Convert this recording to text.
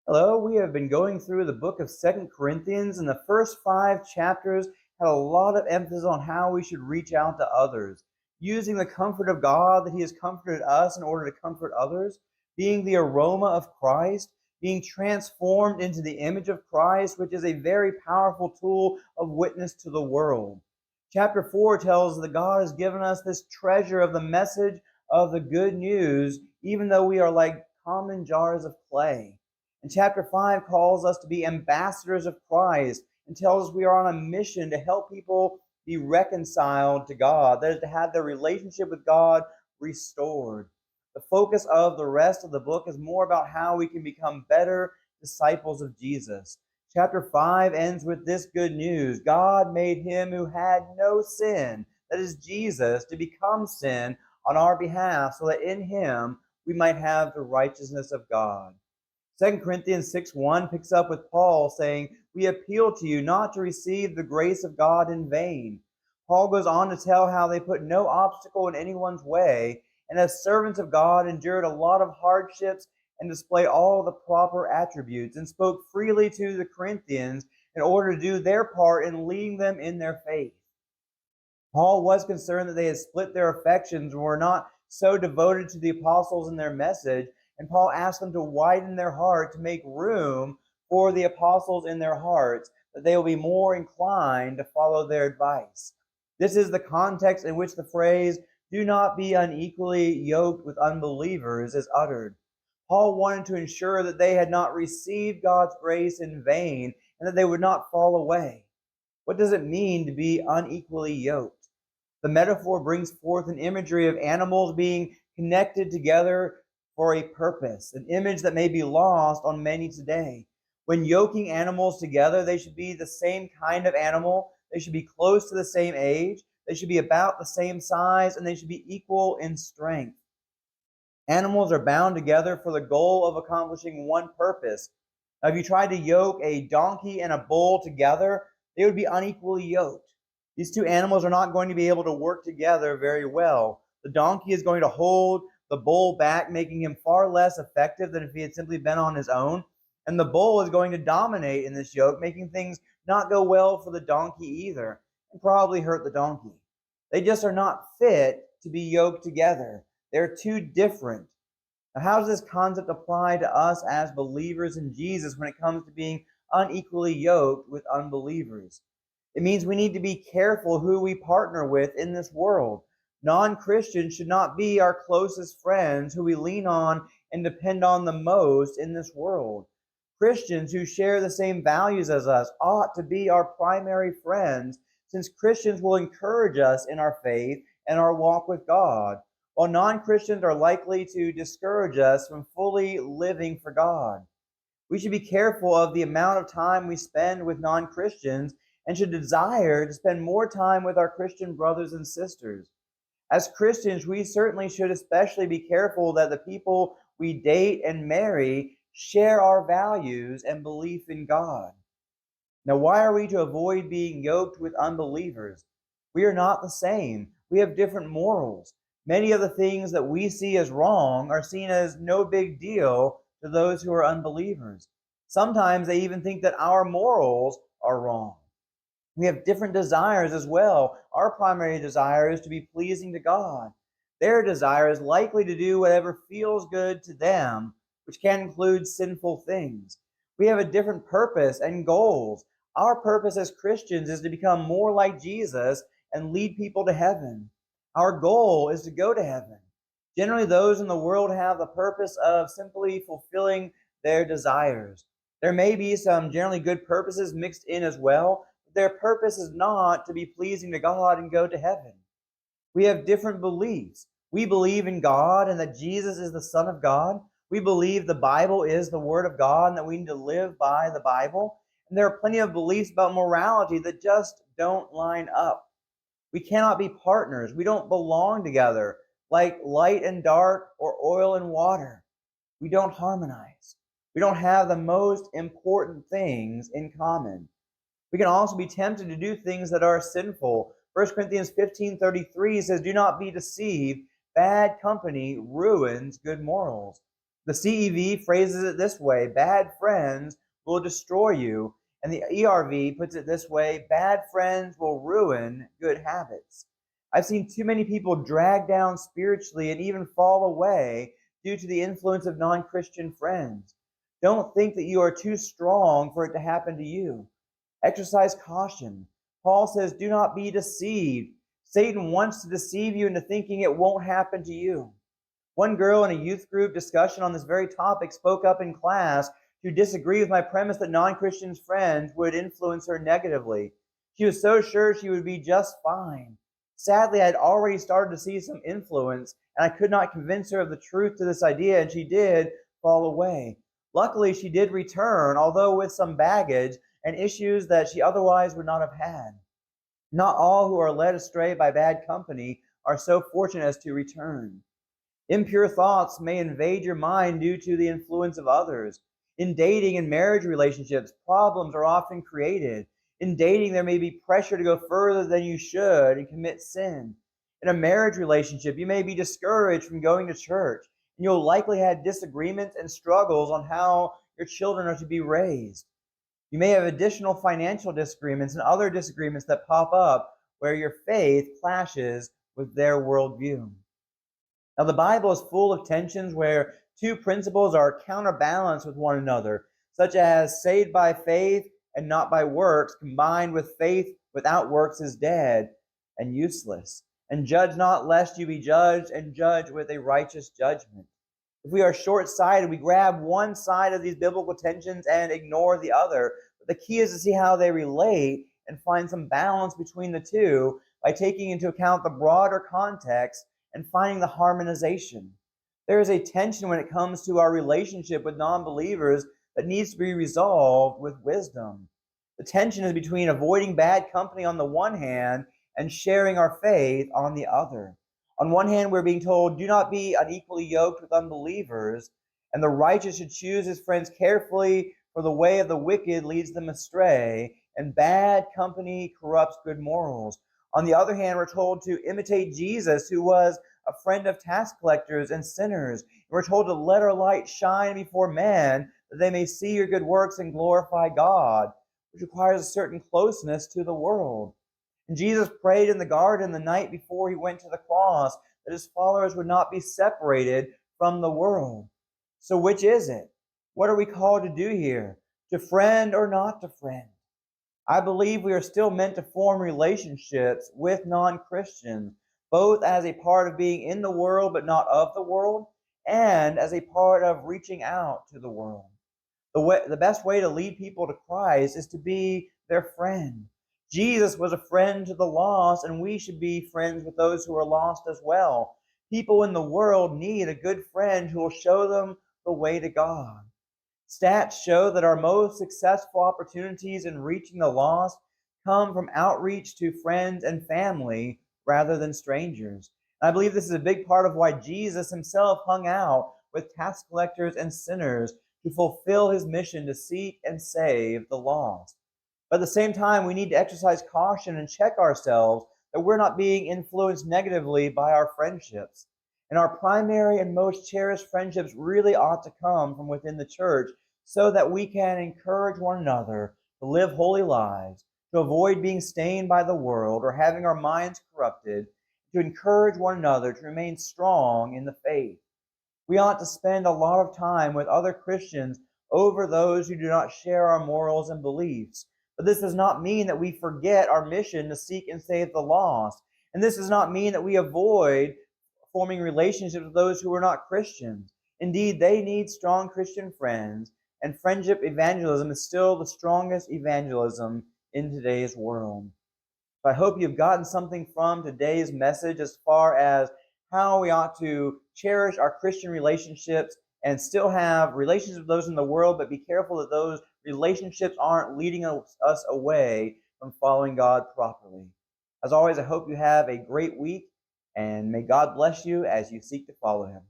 Hello, we have been going through the book of Second Corinthians, and the first 5 chapters had a lot of emphasis on how we should reach out to others, using the comfort of God that He has comforted us in order to comfort others, being the aroma of Christ, being transformed into the image of Christ, which is a very powerful tool of witness to the world. Chapter 4 tells us that God has given us this treasure of the message of the good news, even though we are like common jars of clay. And chapter 5 calls us to be ambassadors of Christ and tells us we are on a mission to help people be reconciled to God, that is, to have their relationship with God restored. The focus of the rest of the book is more about how we can become better disciples of Jesus. Chapter 5 ends with this good news: God made him who had no sin, that is Jesus, to become sin on our behalf, so that in him we might have the righteousness of God. 2 Corinthians 6:1 picks up with Paul saying, "We appeal to you not to receive the grace of God in vain." Paul goes on to tell how they put no obstacle in anyone's way, and as servants of God endured a lot of hardships and display all the proper attributes, and spoke freely to the Corinthians in order to do their part in leading them in their faith. Paul was concerned that they had split their affections and were not so devoted to the apostles and their message, and Paul asked them to widen their heart to make room for the apostles in their hearts, that they will be more inclined to follow their advice. This is the context in which the phrase, "do not be unequally yoked with unbelievers," is uttered. Paul wanted to ensure that they had not received God's grace in vain and that they would not fall away. What does it mean to be unequally yoked? The metaphor brings forth an imagery of animals being connected together for a purpose, an image that may be lost on many today. When yoking animals together, they should be the same kind of animal, they should be close to the same age, they should be about the same size, and they should be equal in strength. Animals are bound together for the goal of accomplishing one purpose. Now, if you tried to yoke a donkey and a bull together, they would be unequally yoked. These two animals are not going to be able to work together very well. The donkey is going to hold the bull back, making him far less effective than if he had simply been on his own. And the bull is going to dominate in this yoke, making things not go well for the donkey either, and probably hurt the donkey. They just are not fit to be yoked together. They're too different. Now, how does this concept apply to us as believers in Jesus when it comes to being unequally yoked with unbelievers? It means we need to be careful who we partner with in this world. Non-Christians should not be our closest friends who we lean on and depend on the most in this world. Christians who share the same values as us ought to be our primary friends, since Christians will encourage us in our faith and our walk with God, while non-Christians are likely to discourage us from fully living for God. We should be careful of the amount of time we spend with non-Christians and should desire to spend more time with our Christian brothers and sisters. As Christians, we certainly should especially be careful that the people we date and marry share our values and belief in God. Now, why are we to avoid being yoked with unbelievers? We are not the same. We have different morals. Many of the things that we see as wrong are seen as no big deal to those who are unbelievers. Sometimes they even think that our morals are wrong. We have different desires as well. Our primary desire is to be pleasing to God. Their desire is likely to do whatever feels good to them, which can include sinful things. We have a different purpose and goals. Our purpose as Christians is to become more like Jesus and lead people to heaven. Our goal is to go to heaven. Generally, those in the world have the purpose of simply fulfilling their desires. There may be some generally good purposes mixed in as well. Their purpose is not to be pleasing to God and go to heaven. We have different beliefs. We believe in God and that Jesus is the Son of God. We believe the Bible is the Word of God and that we need to live by the Bible. And there are plenty of beliefs about morality that just don't line up. We cannot be partners. We don't belong together like light and dark or oil and water. We don't harmonize. We don't have the most important things in common. We can also be tempted to do things that are sinful. 1 Corinthians 15:33 says, "Do not be deceived. Bad company ruins good morals." The CEV phrases it this way: bad friends will destroy you. And the ERV puts it this way: bad friends will ruin good habits. I've seen too many people drag down spiritually and even fall away due to the influence of non-Christian friends. Don't think that you are too strong for it to happen to you. Exercise caution. Paul says, do not be deceived. Satan wants to deceive you into thinking it won't happen to you. One girl in a youth group discussion on this very topic spoke up in class to disagree with my premise that non-Christian friends would influence her negatively. She was so sure she would be just fine. Sadly, I had already started to see some influence, and I could not convince her of the truth to this idea, and she did fall away. Luckily, she did return, although with some baggage and issues that she otherwise would not have had. Not all who are led astray by bad company are so fortunate as to return. Impure thoughts may invade your mind due to the influence of others. In dating and marriage relationships, problems are often created. In dating, there may be pressure to go further than you should and commit sin. In a marriage relationship, you may be discouraged from going to church, and you'll likely have disagreements and struggles on how your children are to be raised. You may have additional financial disagreements and other disagreements that pop up where your faith clashes with their worldview. Now, the Bible is full of tensions where two principles are counterbalanced with one another, such as saved by faith and not by works, combined with faith without works is dead and useless. And judge not lest you be judged, and judge with a righteous judgment. If we are short-sighted, we grab one side of these biblical tensions and ignore the other. But the key is to see how they relate and find some balance between the two by taking into account the broader context and finding the harmonization. There is a tension when it comes to our relationship with non-believers that needs to be resolved with wisdom. The tension is between avoiding bad company on the one hand and sharing our faith on the other. On one hand, we're being told, do not be unequally yoked with unbelievers, and the righteous should choose his friends carefully, for the way of the wicked leads them astray, and bad company corrupts good morals. On the other hand, we're told to imitate Jesus, who was a friend of tax collectors and sinners. We're told to let our light shine before men, that they may see your good works and glorify God, which requires a certain closeness to the world. And Jesus prayed in the garden the night before he went to the cross that his followers would not be separated from the world. So which is it? What are we called to do here? To friend or not to friend? I believe we are still meant to form relationships with non-Christians, both as a part of being in the world but not of the world, and as a part of reaching out to the world. The best way to lead people to Christ is to be their friend. Jesus was a friend to the lost, and we should be friends with those who are lost as well. People in the world need a good friend who will show them the way to God. Stats show that our most successful opportunities in reaching the lost come from outreach to friends and family rather than strangers. And I believe this is a big part of why Jesus himself hung out with tax collectors and sinners to fulfill his mission to seek and save the lost. But at the same time, we need to exercise caution and check ourselves that we're not being influenced negatively by our friendships. And our primary and most cherished friendships really ought to come from within the church so that we can encourage one another to live holy lives, to avoid being stained by the world or having our minds corrupted, to encourage one another to remain strong in the faith. We ought to spend a lot of time with other Christians over those who do not share our morals and beliefs. But this does not mean that we forget our mission to seek and save the lost. And this does not mean that we avoid forming relationships with those who are not Christians. Indeed, they need strong Christian friends, and friendship evangelism is still the strongest evangelism in today's world. So I hope you've gotten something from today's message as far as how we ought to cherish our Christian relationships and still have relationships with those in the world, but be careful that those relationships aren't leading us away from following God properly. As always, I hope you have a great week, and may God bless you as you seek to follow him.